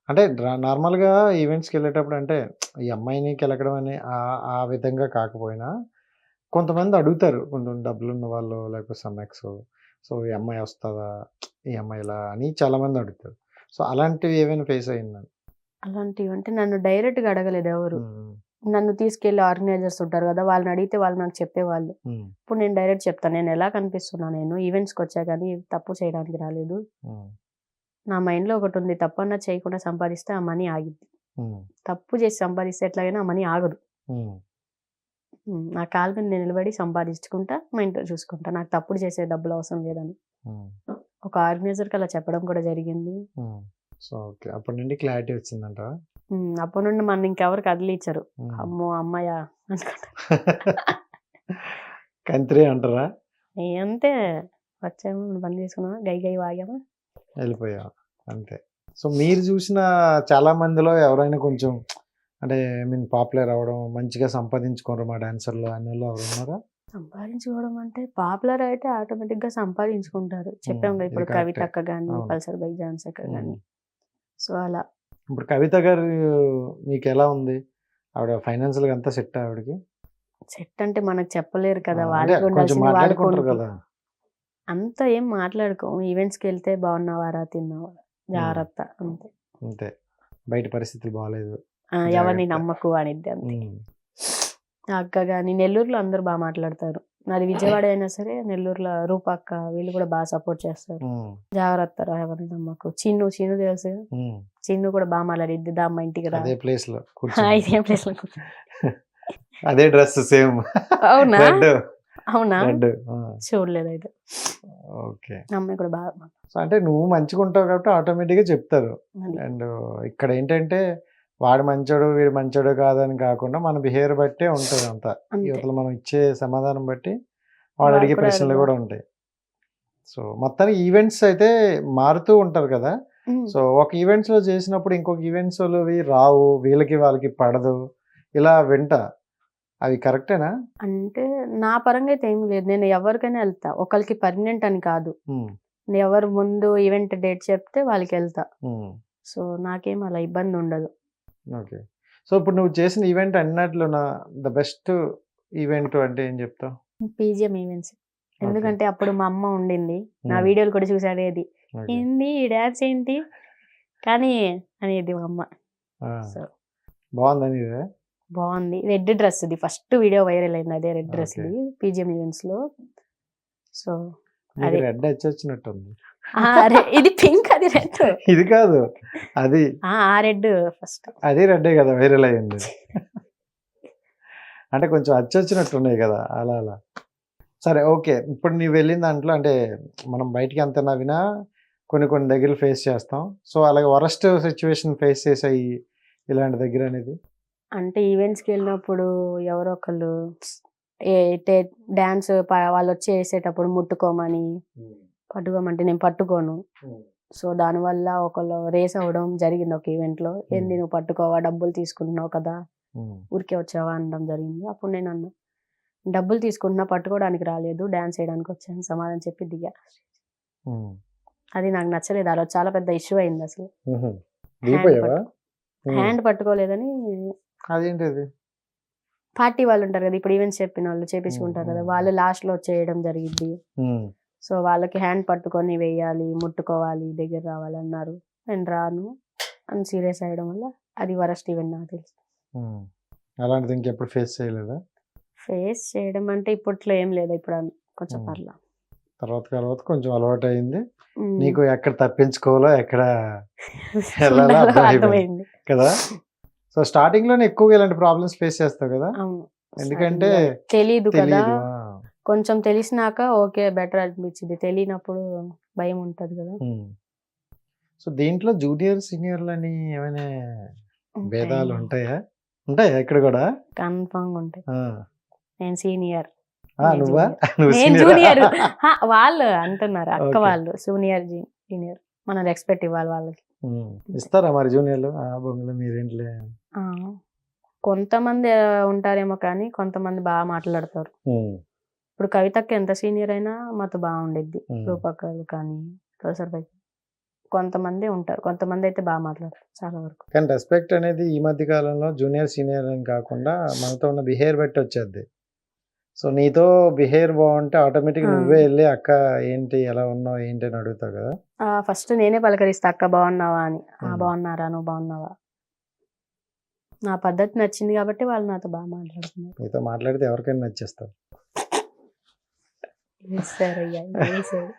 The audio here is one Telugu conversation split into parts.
అంటే నార్మల్‌గా ఈవెంట్స్‌కెళ్ళేటప్పుడు అంటే ఈ అమ్మాయిని కెలకడం అని ఆ విధంగా కాకపోయినా కొంతమంది అడుగుతారు. కొంచెం డబ్బులున్న వాళ్ళు లేకపోతే సన్నెక్సు. సో, ఈ అమ్మాయి వస్తదా? ఈ అమ్మాయి ఇలా అని చాలామంది అడుగుతారు. సో, అలాంటివి ఏమైనా ఫేస్ అయిందా? అలాంటివంటే నన్ను డైరెక్ట్‌గా అడగలేదు ఎవరు. హ్మ్. నన్ను తీసుకెళ్ళి ఆర్గనైజర్స్ ఉంటారు గదా! వాళ్ళని అడిగితే వాళ్ళు నాకు చెప్పేవాళ్ళు. హ్మ్. ఇప్పుడు నేను డైరెక్ట్ చెప్తాను. నేనెలా కనిపిస్తున్నా నేను ఈవెంట్స్‌కొచ్చా గానీ తప్పు చేయడానికి రాలేదు. హ్మ్. నా మైండ్‌లో ఒకటుంది. తప్పన్నది చేయకుండా సంపాదిస్తే ఆ మనీ ఆగిద్ది. హ్మ్. తప్పు చేసి సంపాదిస్తే ఎట్లాగైనా ఆ మనీ ఆగదు. హ్మ్. నా కాళ్ళ మీద నేను నిలబడి సంపాదించుకుంటా. మా ఇంట్లో చూసుకుంటా. నాకు తప్పుడు చేసే డబ్బులు అవసరం లేదని. హ్మ్. ఒక ఆర్గనైజర్‌కి అలా చెప్పడం కూడా జరిగింది. హ్మ్. So, okay. అప్పటి నుండి క్లారిటీ వచ్చిందంటావా? అప్పటి నుండి నన్ను ఇంకెవరు కదిలిచ్చరు. హ్మ్. అమ్మో! అమ్మాయా అనుకుంటా. కంత్రి అంటారా? అంతే. వచ్చామా, మన పని చేసుకున్నామా, గై గై వాగామా. ఎళ్ళిపోయావు. అంతే. సో, మీరు చూసిన చాలా మందిలో ఎవరైనా కొంచెం అంటే ఐ మీన్ పాపులర్ అవ్వడం, మంచిగా సంపాదించుకోరు మా డాన్సర్‌లు అనేవాళ్ళు ఎవరున్నారా? సంపాదించుకోవడం అంటే పాపులర్ అయితే ఆటోమేటిక్‌గా సంపాదించుకుంటారు. చెప్పాంగా ఇది ఇప్పుడు కరెక్టే. కవితక్క గాని, అవును. పల్సర్ బైక్ ఝాన్సీ అక్క హ్మ్. గాని. సో, అలా. ఇప్పుడు కవిత గారు మీకెలా ఉంది? ఆవిడ ఫైనాన్షియల్‌గా అంతా సెట్టా ఆవిడకి? సెట్ అంటే మనకు చెప్పలేరు కదా! అంటే వాళ్ళకి కొంచెం ఉండాల్సింది మాట్లాడుకుంటారు వాళ్ళకుంటాయి. గదా! అంత ఏం మాట్లాడుకోము. ఈవెంట్స్‌కెళ్తే బాగున్నావారా? తిన్నావా? హ్మ్. జాగ్రత్త అంతే. అంతే. బయట పరిస్థితులు బాలేదు. ఎవరిని జాగ్రత్త. నమ్మకు అనిద్ది అంతే. హ్మ్. ఆ అక్క గాని నెల్లూరులో అందరూ మాట్లాడతారు. నాది విజయవాడ అయినా సరే నెల్లూరులో రూప అక్క వీళ్ళు కూడా సపోర్ట్ చేస్తారు. హ్మ్. జాగ్రత్తరా ఎవరిని నమ్మకు. చిన్ను తెలుసుగా? హ్మ్. చిన్ను కూడా మాట్లాడిద్ది. దా మా ఇంటికి రా. అదే ప్లేస్‌లో కూర్చొని. ఇదే ప్లేస్‌లో అదే డ్రెస్ సేమ్. అవునా? రెడ్. అవునా? రెడ్. ఆ! చూడలేదయితే. ఓకే. ఆ అమ్మాయి కూడా సో, అంటే నువ్వు మంచిగుంటావు కాబట్టి ఆటోమేటిక్‌గా చెప్తారు. అది. అండ్ ఇక్కడేంటంటే వాడు మంచోడు, వీడు మంచోడు కాదని కాకుండా మన బిహేవియర్ బట్టే ఉంటదంతా. అంతే. ఇవతల మనం ఇచ్చే సమాధానం బట్టి వాడు వాళ్ళు అడిగే కూడా ప్రశ్నలు అడగాలి. గూడా ఉంటాయి. సో, మొత్తానికి ఈవెంట్స్ అయితే మారుతూ ఉంటారు కదా! హ్మ్. సో, ఒక ఈవెంట్స్‌లో చేసినప్పుడు ఇంకొక ఈవెంట్స్‌లోవి రావు. వీళ్ళకి వాళ్ళకి పడదు. ఇలా వింటా. అవి కరెక్టేనా? అంటే నా పరంగా అయితే ఏమి లేదు. నేను ఎవరికైనా ఎళ్తా. ఒకళ్ళకి పర్మనెంట్ అని కాదు. హ్మ్. ఎవరు ముందు ఈవెంట్ డేట్ చెప్తే వాళ్ళకెళ్తా. హ్మ్. సో, నాకేం అలా ఇబ్బందుండదు. ఓకే. సో, ఇప్పుడు నువ్వు చేసిన ఈవెంట్ అన్నిట్లోన ద బెస్ట్ ఈవెంట్ అంటే ఏం చెప్తావు? PGM events. ఓకే. ఎందుకంటే అప్పుడు మా అమ్మ ఉండింది. నా హ్మ్. వీడియోలు కూడా చూసి అనేది. ఓకే. "ఏంది ఈ డాన్స్ ఏంటి?" కానీ అనేది మా అమ్మ. ఆ! సో, బావుందా నీది? బావుంది. రెడ్ డ్రెస్‌ది ఫస్ట్ వీడియో వైరల్ అయింది అదే రెడ్ ఓకే. డ్రెస్‌ది పీజీఎం ఈవెంట్స్‌లో. సో, నీకు అదే. రెడ్ అచ్చొచ్చినట్టుంది. ఇది పింక్ అది రెడ్. ఇది కాదు. అది. ఆ రెడ్ ఫస్ట్. అది రెడ్డే గదా! వైరల్ అయింది. అంటే కొంచెం అచ్చొచ్చినట్టున్నాయి గదా! అలా అలా. సరే ఓకే. ఇప్పుడు నీవు వెళ్ళిన దాంట్లో అంటే మనం బయటికి ఎంత నవ్వినా కొన్ని కొన్ని దగ్గరలు ఫేస్ చేస్తాం. సో, అలాగే వరస్ట్ సిట్యుయేషన్ ఫేస్ చేసాయి ఇలాంటి దగ్గరనేది? అంటే ఈవెంట్స్‌కెళ్ళినప్పుడు ఎవరో ఒకళ్ళు ఏ టే డాన్స్ వాళ్ళొచ్చి ఏసేటప్పుడు ముట్టుకోమని, హ్మ్. పట్టుకోమంటే నేను పట్టుకోను. హ్మ్. సో, దానివల్ల ఒకళ్ళు రేస్ అవ్వడం జరిగింది ఒక ఈవెంట్‌లో. హ్మ్. "ఏంది నువ్వు పట్టుకోవా? డబ్బులు తీసుకుంటున్నావు కదా! హ్మ్. ఊరికే వచ్చావా?" అనడం జరిగింది. అప్పుడు నేనన్నా, "డబ్బులు తీసుకుంటున్నా, పట్టుకోవడానికి రాలేదు. డాన్స్ ఏయడానికొచ్చాను" సమాధానం చెప్పి దిగా. హ్మ్. అది నాకు నచ్చలేదు. ఆ రోజు చాలా పెద్ద ఇష్యూ అయిందసలు. హుహు. హ్యాండ్ దిగిపోయావా? పట్టుకో హ్మ్. హ్యాండ్ పట్టుకోలేదని అదేంటది? పార్టీ వాళ్ళుంటారు గదా! ఇప్పుడు ఈవెంట్స్ చెప్పినోళ్ళు హ్మ్. చేపించుకుంటారు గదా! హ్మ్. వాళ్ళు లాస్ట్‌లో వచ్చేయడం జరిగిద్ది. హ్మ్. సో, వాళ్ళకి హ్యాండ్ పట్టుకొని వెయ్యాలి, ముట్టుకోవాలి, దగ్గర రావాలన్నారు. నేను రాను అని సీరియస్ అయ్యడం వల్ల అది వరస్ట్ ఈవెంట్ నాకు తెలిసి. హ్మ్. అలాంటిది ఇంకెప్పుడు ఫేస్ చేయలేదా? ఫేస్ చేయడం అంటే ఇప్పట్లో ఏం లేదు. ఇప్పుడు కొంచెం హ్మ్. పర్లా. తర్వాత తర్వాత కొంచెం అలవాటయింది. హ్మ్. నీకు ఎక్కడ తప్పించుకోవాలో, ఎక్కడ ఎళ్ళాలో ఉండాలో అర్థమైపోయింది. అర్థమైంది. కదా! సో, స్టార్టింగ్‌లోనే ఎక్కువగా ఇలాంటి ప్రాబ్లమ్స్ ఫేస్ చేస్తావు గదా! అవును. ఎందుకంటే స్టార్టింగ్‌లో తెలీదు కదా! తెలీదు. ఆ! కొంచెం తెలిసినాక ఓకే. బెటర్ అనిపించిద్ది. తెలియనప్పుడు భయం ఉంటది గదా! హ్మ్. సో, దీంట్లో జూనియర్, సీనియర్‌లని ఏమైనా ఉంటాయి. భేదాలుంటాయా? ఉంటాయా ఇక్కడ గూడా? కన్ఫర్మ్‌గా ఉంటాయి. ఆ! నేను సీనియర్. ఆ! నేను నువ్వా? జూనియర్. నువ్వు నేను సీనియరా? జూనియరు. వాళ్ళు అంటున్నారు. అక్క ఓకే. వాళ్ళు. సీనియర్. మనం రెస్పెక్ట్ ఇవ్వాలి వాళ్ళకి. హ్మ్. అంతే. ఇస్తారా మరి జూనియర్‌లు? ఆ! బొంగులు మీరేంటిలే ఆ! కొంతమంది ఉంటారేమో కానీ, కొంతమంది మాట్లాడతారు. హ్మ్. ఇప్పుడు కవితక్క ఎంత సీనియర్ అయినా మాతో బాగుండిద్ది. హ్మ్. రూపక్కలు కానీ, కౌసర్ బై కొంతమంది ఉంటారు. కొంతమంది అయితే బాగా మాట్లాడతారు చాలా వరకు. కానీ రెస్పెక్ట్ అనేది ఈ మధ్య కాలంలో జూనియర్, సీనియర్ అని కాకుండా మనతో ఉన్న బిహేవియర్ బట్టి వచ్చేది. సో, నీతో బిహేవియర్ బాగుంటే ఆటోమేటిక్‌గా ఆ! నువ్వే ఎళ్లి "అక్క ఏంటి? ఎలా ఉన్నావు? ఏంటి?" అని అడుగుతావు కదా! ఫస్ట్ నేనే పలకరిస్తా అక్క బాగున్నావా అని. హ్మ్. బాగున్నారా? నువ్వు బాగున్నావా? నా పద్ధతి నచ్చింది కాబట్టి వాళ్ళు నాతో బాగా మాట్లాడుతున్నారు. నీతో మాట్లాడితే ఎవరికైనా నచ్చేస్తావు. వేసారయ్యా వేసారు.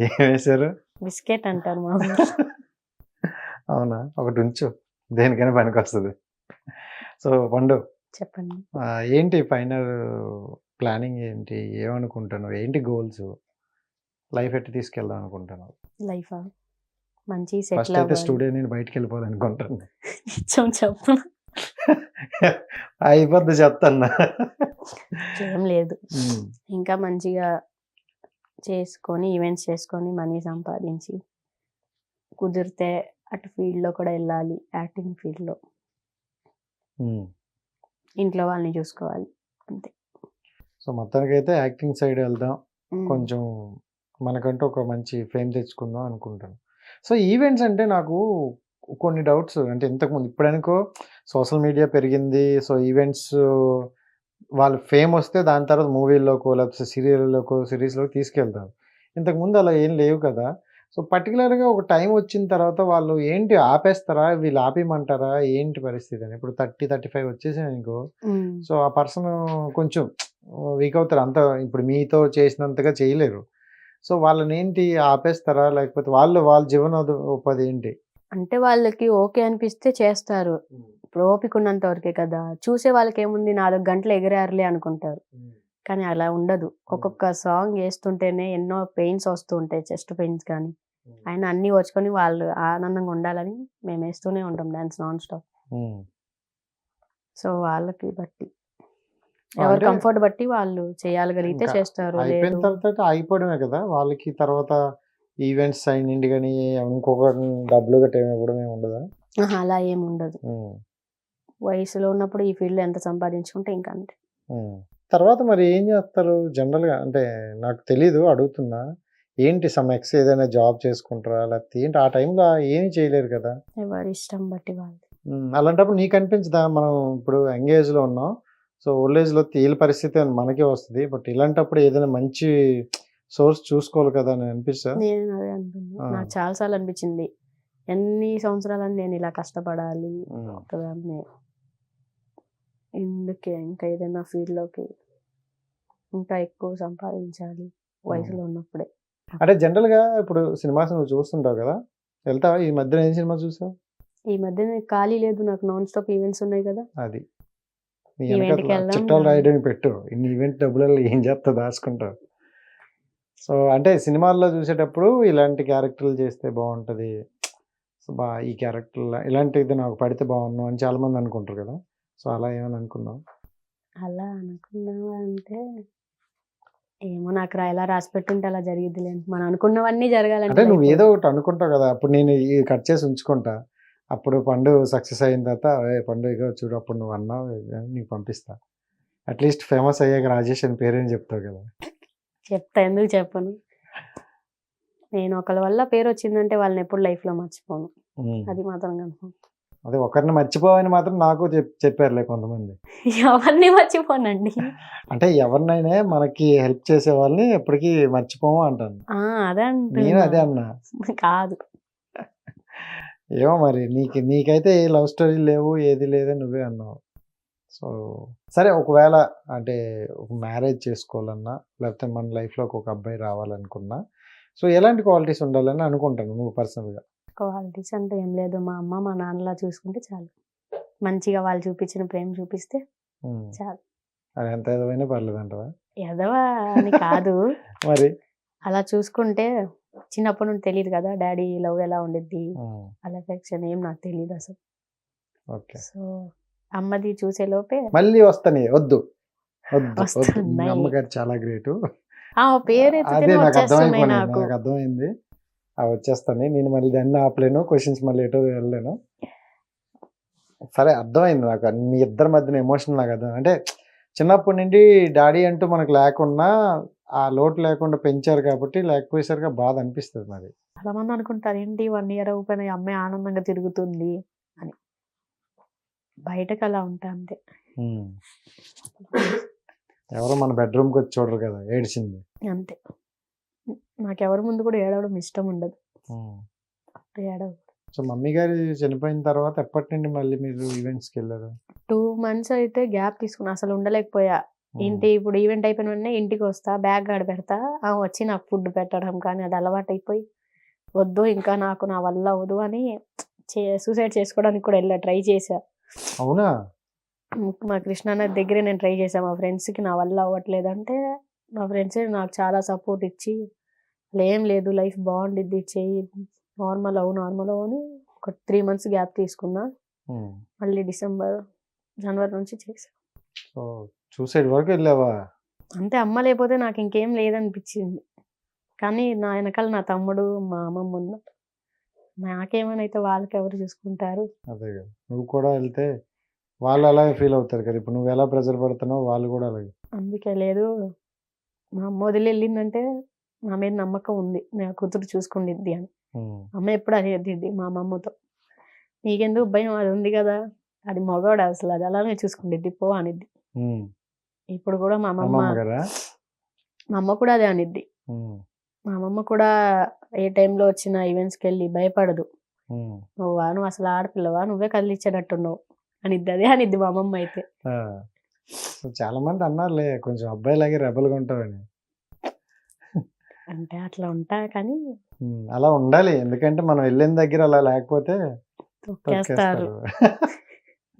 ఏం వేశారు? బిస్కెట్ అంటారు మా ఊర్లో. అవునా? ఒకటి ఉంచు. దేనికైనా పనికొస్తది. సో, పండు చెప్పండి. ఏంటి ఫైనల్ ప్లానింగ్ ఏంటి? ఏమనుకుంటున్నావు? ఏంటి గోల్స్? లైఫ్ ఎట్ట తీసుకెళ్దాం అనుకుంటున్నావు? లైఫా? మంచి ఫస్ట్ సెటిల్ అయితే అవ్వాలి. స్టూడియో నుండి బయటికెళ్ళిపోవాలనుకుంటున్నా. నిజం చెప్పను. అయిపోద్ది చెప్తన్నా. ఏం లేదు. హ్మ్. ఇంకా మంచిగా చేసుకొని ఈవెంట్స్ చేసుకొని మనీ సంపాదించి కుదిరితే అటు ఫీల్డ్‌లో కూడా వెళ్ళాలి. యాక్టింగ్ ఫీల్డ్‌లో. హ్మ్. ఇంట్లో వాళ్ళని చూసుకోవాలి. అంతే. సో, మొత్తానికైతే యాక్టింగ్ సైడ్ వెళ్దాం. హ్మ్. కొంచెం మనకంటూ ఒక మంచి ఫేమ్ తెచ్చుకుందాం అనుకుంటాను. సో, ఈవెంట్స్ అంటే నాకు కొన్ని డౌట్స్ అంటే ఇంతకుముందు ఇప్పుడనుకో సోషల్ మీడియా పెరిగింది. సో, ఈవెంట్స్ వాళ్ళు ఫేమ్ వస్తే దాని తర్వాత మూవీల్లోకో లేకపోతే సీరియల్‌లోకో, సీరీస్‌లోకి తీసుకెళ్తారు. ఇంతకుముందు అలా ఏం లేవు కదా! సో, పర్టిక్యులర్‌గా ఒక టైం వచ్చిన తర్వాత వాళ్ళు ఏంటి ఆపేస్తారా? వీళ్ళు ఆపేయమంటారా? ఏంటి పరిస్థితి అని? ఇప్పుడు 30, 35 వచ్చేసాయనుకో హ్మ్. సో, ఆ పర్సన్ కొంచెం వీక్ అవుతారు. అంత ఇప్పుడు మీతో చేసినంతగా చేయలేరు. సో, వాళ్ళనేంటి ఆపేస్తారా? లేకపోతే వాళ్ళ జీవనోపాధి ఏంటి? అంటే వాళ్ళకి ఓకే అనిపిస్తే చేస్తారు. ఇప్పుడు ఓపిక ఉన్నంత వరకే కదా! చూసే వాళ్ళకేముంది 4 గంటలు ఎగిరారులే అనుకుంటారు. కానీ అలా ఉండదు. ఒక్కొక్క సాంగ్ ఏస్తుంటేనే ఎన్నో పెయిన్స్ వస్తూ ఉంటాయి. చెస్ట్ పెయిన్స్ కానీ, అయినా అన్నీ ఓర్చుకొని వాళ్ళు ఆనందంగా ఉండాలని మేమేస్తూనే ఉంటాం డాన్స్ నాన్ స్టాప్. హ్మ్. సో, వాళ్ళకి బట్టి. ఎవరి అంటే కంఫర్ట్ బట్టి వాళ్ళు చేయగలిగితే ఇంకా చేస్తారు. అయిపోయిన లేదు తర్వాత ఆగిపోవడమే కదా! వాళ్ళకి తర్వాత ఈవెంట్స్ అయినండి గాని, ఇంకొక డబ్బులు గట్టా ఏమి ఇవ్వడం ఏమి ఉండదా? అలా ఏముండదు. హ్మ్. వయసులో ఉన్నప్పుడు ఈ ఫీల్డ్‌లో ఎంత సంపాదించుకుంటే ఇంక అంతే. హ్మ్. తర్వాత మరి ఏం జేస్తారు? జనరల్‌గా అంటే నాకు తెలీదు అడుగుతున్నా. ఏంటి సమ్ ఎక్స్ ఏదైనా జాబ్ చేసుకుంటారా? లేకపోతే ఏంటి ఆ టైంలో ఏమి చేయలేరు కదా! ఎవరి ఇష్టం బట్టి వాళ్ళది. అలాంటప్పుడు నీకనిపించదా? మనం ఇప్పుడు యంగ్ ఏజ్‌లో ఉన్నాం. సో, ఓల్డ్ ఏజ్‌లో ఈళ్ళ పరిస్థితి మనకే వస్తది. బట్ ఇలాంటప్పుడు ఏదైనా మంచి సోర్స్ చూసుకోవాలి కదా! అని అనిపిస్తదా? నేను అదే అనుకున్నా. ఆ! నాకు చాలా సార్లు అనిపించింది. ఎన్ని సంవత్సరాలని నేను ఇలా కష్టపడాలి. హ్మ్. ఒక్కదాన్నే. ఎందుకే ఇంకా ఏదైనా ఫీల్డ్‌లోకి ఇంకా ఎక్కువ సంపాదించాలి. హ్మ్. వయసులో ఉన్నప్పుడే. అంటే జనరల్‌గా ఇప్పుడు సినిమాస్ నువ్వు చూస్తుంటావు కదా! వెళ్తావా? ఈ మధ్యన ఏం సినిమా చూసావు? ఈ మధ్యన ఖాళీ లేదు. నాకు నాన్ స్టాప్ ఈవెంట్స్ ఉన్నాయి కదా! అది. నీ ఈవెంట్‌కి ఎనకాతల వెళ్ళడం చిట్టాలు రావడం. రాయడానికి పెట్టు. ఇన్ని ఈవెంట్ డబ్బులలో ఏం చేస్తావు దాసుకుంటావు. సో, అంటే సినిమాల్లో చూసేటప్పుడు ఇలాంటి క్యారెక్టర్‌లు చేస్తే బావుంటది. సో, ఈ క్యారెక్టర్‌ల ఇలాంటిది నాకు పడితే బావున్ను అని చాలామంది అనుకుంటారు కదా! సో, అలా ఏమైనా అనుకున్నావా? అలా అనుకున్నావా అంటే ఏమో నాకు ఎలా రాసి పెట్టుంటే అలా జరిగిద్దిలేండి. మనం అనుకున్నవన్నీ జరగాలంటే అంటే నువ్వు లైఫ్ ఏదో ఒకటి అనుకుంటావు కదా! అప్పుడు నేను ఇది కట్ చేసి ఉంచుకుంటా. అప్పుడు పండు సక్సెస్ అయిన తర్వాత "ఏయ్! పండు ఇగో చూడు అప్పుడు నువ్వు అన్నావు" అని నీకు పంపిస్తా. అట్‌లీస్ట్ ఫేమస్ అయ్యాక రాజేష్ అని పేరైనా చెప్తావు కదా! చెప్తా. ఎందుకు చెప్పను? నేను ఒకళ్ళ వల్ల పేరొచ్చిందంటే వాళ్ళనెప్పుడు లైఫ్‌లో మర్చిపోను. హ్మ్. అది మాత్రం కన్ఫర్మ్. అదే ఒకరిని మర్చిపోవని మాత్రం నాకు చెప్పారులే కొంతమంది. ఎవరిని మర్చిపోనండి. అంటే ఎవరినైనా మనకి హెల్ప్ చేసే వాళ్ళని ఎప్పటికీ మర్చిపోము అంటాను. అదే నేను అంటున్నా. అదే అన్నా. కాదు. ఏమో మరి నీకైతే ఏ లవ్ స్టోరీలు లేవు. ఏది లేదని నువ్వే అన్నావు. సో, సరే ఒకవేళ అంటే ఒక మ్యారేజ్ చేసుకోవాలన్నా, లేకపోతే మన లైఫ్‌లోకి ఒక అబ్బాయి రావాలనుకున్నా, సో, ఎలాంటి క్వాలిటీస్ ఉండాలని అనుకుంటాను నువ్వు పర్సనల్‌గా? క్వాలిటీస్ అంటే ఏం లేదు. మా అమ్మ, మా నాన్నలా చూసుకుంటే చాలు. మంచిగా వాళ్ళు చూపించిన ప్రేమ చూపిస్తే హ్మ్. చాలు. అది ఎంత ఎదవైనా పర్లేదంటావా? ఎదవ అని కాదు. మరి? అలా చూసుకుంటే చిన్నప్పటి నుండి తెలీదు కదా! డ్యాడీ లవ్ ఎలా ఉండిద్ది, హ్మ్. వాళ్ళ ఎఫెక్షన్ ఏం నాకు తెలీదసలు. ఓకే. సో, అమ్మది చూసే లోపే మళ్ళీ వస్తాయి. వద్దు. వద్దు. వద్దు. మీ వస్తున్నాయి. అమ్మగారు చాలా గ్రేటు. పేరు అదే ఎత్తితేనే నాకు వచ్చేస్తున్నాయి అర్థమైపోయినాయి. నాకు. నాకు అర్థమైంది. వచ్చేస్తాయి. నేను మళ్ళీ దాన్ని ఆపలేను. క్వెషన్స్ మళ్ళీ ఎటో వెళ్ళలేను. సరే అర్థమైంది నాకు. మీ ఇద్దరి మధ్యన ఎమోషన్ నాకు అర్థం అంటే చిన్నప్పటి నుండి డాడీ అంటూ మనకు లేకున్నా ఆ లోటు లేకుండా పెంచారు కాబట్టి లేకపోయేసరికి బాధ అనిపిస్తుంది మరి. చాలా మంది అనుకుంటారు ఏంటి 1 ఇయర్ అవ్వకపోయినా ఈ అమ్మాయి ఆనందంగా తిరుగుతుంది అని. బయటకి అలా ఉంటా అంతే. ఉమ్. ఎవరో మన బెడ్రూమ్కి వచ్చి చూడరు కదా ఏడ్చింది. అంతే. నాకెవరి ముందు కూడా ఏడవడం ఇష్టం ఉండదు. ఉమ్. ఏడవ సో మమ్మీ గారు చనిపోయిన తర్వాత ఎప్పటి నుండి మళ్ళీ మీరు ఈవెంట్స్కి వెళ్ళారు? 2 మంత్స్ అయితే గ్యాప్ తీసుకున్నా. అసలు ఉండలేకపోయా. ఇంటి ఇప్పుడు ఈవెంట్ అయిపోయిన వెంటనే ఇంటికి వస్తా, బ్యాగ్ ఆడ పెడతా. వచ్చి నాకు ఫుడ్ పెట్టడం కానీ అది అలవాటైపోయి వద్దు ఇంకా నాకు నా వల్ల అవ్వదు అని సూసైడ్ చేసుకోవడానికి కూడా వెళ్ళా, ట్రై చేశా. అవునా? మా కృష్ణానది దగ్గరే నేను ట్రై చేశా. మా ఫ్రెండ్స్కి నా వల్ల అవ్వట్లేదంటే మా ఫ్రెండ్సే నాకు చాలా సపోర్ట్ ఇచ్చి ఏం లేదు లైఫ్ బాగుండిద్ది చెయ్యి, నార్మల్ అవ్వు అని ఒక 3 మంత్స్ గ్యాప్ తీసుకున్నా. మళ్ళీ జనవరి నుంచి చేసా. సో సూసైడ్ వరకు వెళ్ళావా? అంతే. అమ్మ లేకపోతే నాకు ఇంకేం లేదనిపించింది. కానీ నా వెనకాల నా తమ్ముడు మా అమ్మమ్మ ఉన్నారు. నాకేమైనా అయితే వాళ్ళకి ఎవరు చూసుకుంటారు? అదే కదా, నువ్వు కూడా వెళ్తే వాళ్ళు అలాగే ఫీల్ అవుతారు కదా. ఇప్పుడు నువ్వు ఎలా ప్రెజర్ పడుతున్నావు వాళ్ళు కూడా అలాగే. అందుకే లేదు, మా అమ్మ వదిలి వెళ్ళిందంటే నా మీద నమ్మకం ఉంది నా కూతురు చూసుకుండిద్ది అని. అమ్మ ఎప్పుడు అనేది మా అమ్మమ్మతో, నీకెందుకు భయం, అది ఉంది కదా, అది మగవాడు అసలు, అది అలానే చూసుకుండిద్ది పో అనిద్ది. ఇప్పుడు కూడా మా అమ్మ కూడా అదే అనిద్ది. మా అమ్మమ్మ కూడా ఏ టైంలో వచ్చిన ఈవెంట్స్కి వెళ్ళి భయపడదు. నువ్వు అసలు ఆడపిల్లవా, నువ్వే కదిలిచ్చేటట్టున్నావు అనిద్ది. అదే అనిద్ది మా అమ్మమ్మ అయితే. చాలా మంది అన్నారులే కొంచెం అబ్బాయిలాగే రెబల్గా ఉంటావని. అంటే అట్లా ఉంటా కానీ అలా ఉండాలి, ఎందుకంటే మనం వెళ్ళిన దగ్గర అలా లేకపోతే తొక్కేస్తారు.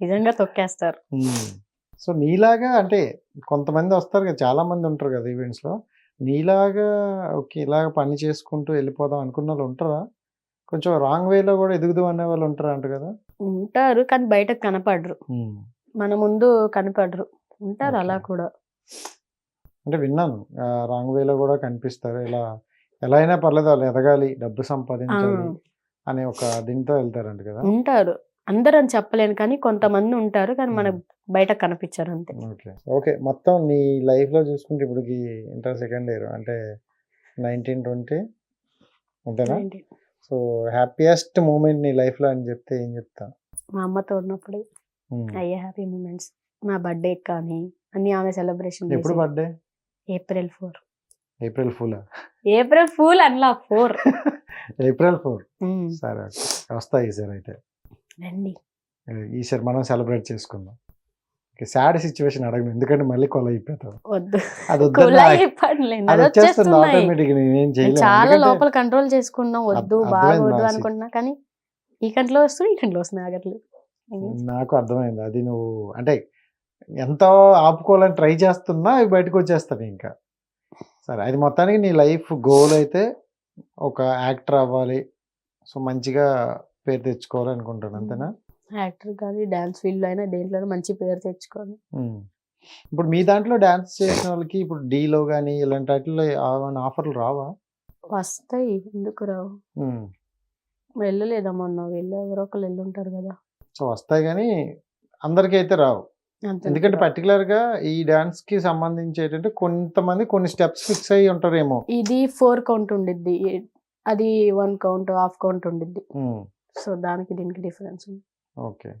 నిజంగా తొక్కేస్తారు. సో నీలాగా అంటే కొంతమంది వస్తారు కదా, చాలా మంది ఉంటారు కదా ఈవెంట్స్ లో, నీలాగా ఓకే ఇలాగ పని చేసుకుంటూ వెళ్ళిపోదాం అనుకున్న వాళ్ళు ఉంటారా? కొంచెం రాంగ్ వేలో కూడా ఎదుగుదాం అనే వాళ్ళు ఉంటారా అంట కదా? ఉంటారు కానీ బయటకు కనపడరు, మన ముందు కనపడరు. ఉంటారు అలా కూడా. అంటే విన్నాను రాంగ్ వేలో కూడా కనిపిస్తారు, ఇలా ఎలా అయినా పర్లేదు వాళ్ళు ఎదగాలి, డబ్బు సంపాదించాలి అనే ఒక దీంతో వెళ్తారంట కదా. ఉంటారు, అందరూ అని చెప్పలేను కానీ కొంతమంది ఉంటారు, కానీ మనకు బయట కనిపించారు అంతే. ఓకే మొత్తం నీ లైఫ్ లో చూసుకుంటే ఇప్పటికి ఇంటర్ సెకండ్ ఇయర్ అంటే 1920 అంతేనా? సో హ్యాపీయెస్ట్ మూమెంట్ నీ లైఫ్ లో అని చెప్తే ఏం చెప్తా? మా అమ్మతో ఉన్నప్పుడు అయ్యే హ్యాపీ మూమెంట్స్. నా బర్త్డే కానీ అన్ని ఆమె సెలబ్రేషన్. ఎప్పుడు birthday? April 4. April fool? April fool అట్లా 4. ఏప్రిల్ 4. సరే వస్తా ఈసారి అయితే. రండి ఈసారి మనం సెలబ్రేట్ చేసుకుందాం. సాడ్ సిచ్యువేషన్ అడగను ఎందుకంటే మళ్ళీ కొల అయిపోతావు. వద్దు, అది వచ్చేస్తుంది ఆటోమేటిక్, నేనేం చేయలేను. చాలా లోపల కంట్రోల్ చేసుకున్నాం, వద్దు బాగోద్దు అనుకుంటున్నా కానీ ఈ కంట్లో వస్తున్నాయి ఆగట్లేదు. నాకు అర్థమైంది, అది నువ్వు అంటే ఎంతో ఆపుకోవాలని ట్రై చేస్తున్నా అవి బయటకు వచ్చేస్తాను ఇంకా. సరే అది మొత్తానికి నీ లైఫ్ గోల్ అయితే ఒక యాక్టర్ అవ్వాలి, సో మంచిగా పేరు తెచ్చుకోవాలి అనుకుంటాను అంతేనా? యాక్టర్ కాదు, డాన్స్ ఫీల్డ్ అయినా దేంట్లో మంచి పేరు తెచ్చుకోవాలి. ఇప్పుడు మీ దాంట్లో డాన్స్ చేసిన వాళ్ళకి ఇప్పుడు డీలో కానీ ఇలాంటి వాటిలో ఆఫర్లు రావా? వస్తాయి, ఎందుకు రావు? వెళ్ళలేదా మొన్న, ఎవరో ఒకరు వెళ్ళుంటారు కదా. సో వస్తాయి కానీ అందరికీ అయితే రావు. ఎందుకంటే పర్టికులర్ గా ఈ డాన్స్ కి సంబంధించి ఏంటంటే కొంతమంది కొన్ని స్టెప్స్ ఫిక్స్ అయ్యి ఉంటారేమో. ఇది 4 కౌంట్ ఉండిద్ది, అది 1 కౌంట్ హాఫ్ కౌంట్ ఉండిద్ది. సో దానికి దీనికి డిఫరెన్స్ ఉంది. ఓకే.